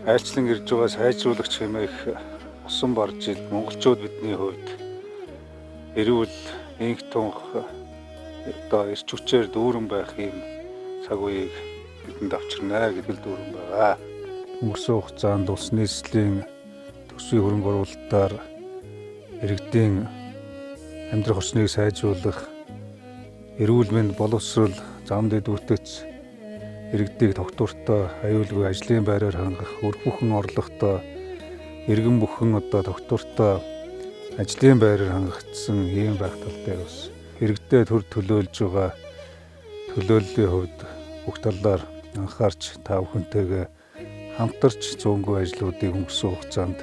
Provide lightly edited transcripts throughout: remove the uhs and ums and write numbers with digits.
Айлчлан ирж байгаа сайжруулагч хэмээх усан барж ил монголчууд бидний хувьд эрүүл инх тунх одоо эрч хүчээр дүүрэн байх юм цаг үеийг бидэнд авчирнаа гэдэг л дүүрэн байгаа. Өнгөрсөн хугацаанд улс нийслэлийн төсвийн хөрөнгө оруулалтаар иргэдийн амьдрах орчныг сайжруулах, эрүүл мэнд боловсрол, зам дэд бүтэц, иргэдийг тогтвортой, аюулгүй ажлын байраар хангах, өр бүхэн орлоготой, иргэн бүхэн тогтвортой ажлын байраар хангагдсан ийм байх тал дээр бас иргэдэд төр төлөөлж байгаа төлөөллийн хувьд бүх талаар анхаарч та бүхэнтэйгээ хамтарч зөөнгүй ажлуудыг өнгөрсөн хугацаанд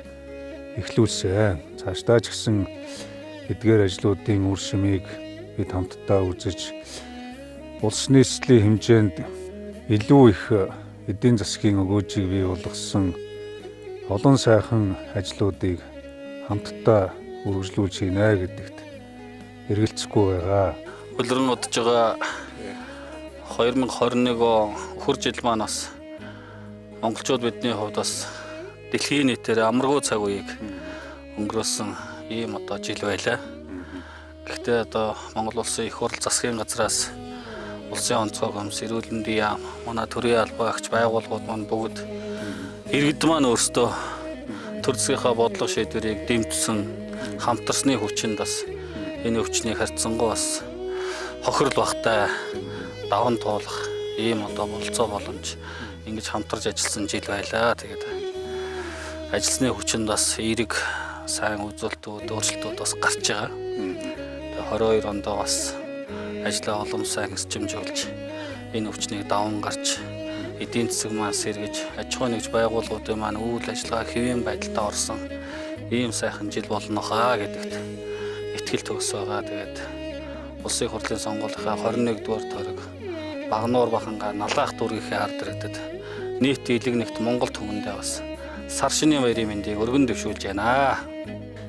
эхлүүлсэн. Цаашдаа ч гэсэн эдгээр ажлуудын үр шимийг бид хамтдаа үзэж улс нийслэлийн хэмжээнд илүү их эдийн засгийн өгөөжийг бий болгосон олон сайхан ажлуудыг хамтдаа үргэлжлүүлж хийнэ гэдэгт эргэлзэхгүй байгаа. Улиран удаж байгаа 2021 он өхөр жил маань бас монголчууд бидний хувьд бас дэлхийн нийтээр амаргүй цаг үеийг өнгөрөөсөн ийм жил байлаа. Гэхдээ Монгол улсын их хурл засгийн газраас улсын онцгой комисс, эрүүл мэндийн яам, манай төрийн албан агч байгууллагууд маань бүгд иргэд маань өөрсдөө төр засгийнхаа бодлого шийдвэрийг дэмжсэн хамтарсны хүчинд бас энэ өвчнийг харьцангуй бас хохирол багтай даван туулах ийм болцоо боломж ингэж хамтарч ажилласан жил байлаа. Тэгээд ажилласны хүчинд бас эерэг сайн үзүүлэлтүүд, өөрчлөлтүүд бас гарч байгаа. 22 онд бас ажлаа улам сайн хэсчимжүүлж энэ өвчнийг даван гарч эдийн засаг маань сэргэж аж ахуй нэгж байгууллагуудын маань үйл ажиллагаа хэвийн байдалд орсон ийм сайхан жил болно хаа гэдэгт итгэл төгс байгаа. Тэгээд улсын хурлын сонгуулийн 21-р тойрог Багнуур Баханга Налаах дүүргийнхээ ард иргэдэд нийт элэг нэгт Монгол түмэндээ бас сар шинийн баярын мэндийг өргөн дэвшүүлж байна.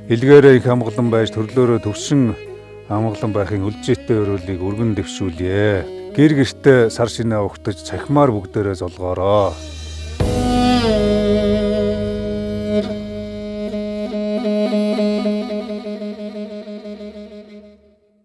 Илгээрээ их амгалан байж төрлөөрөө төвшин амгалан байхын үлжээтэй өрөөлийг өргөн дэвшүүлье. Гэр гэртээ сар шинээ угтаж цахимаар бүгдээрээ золгоороо.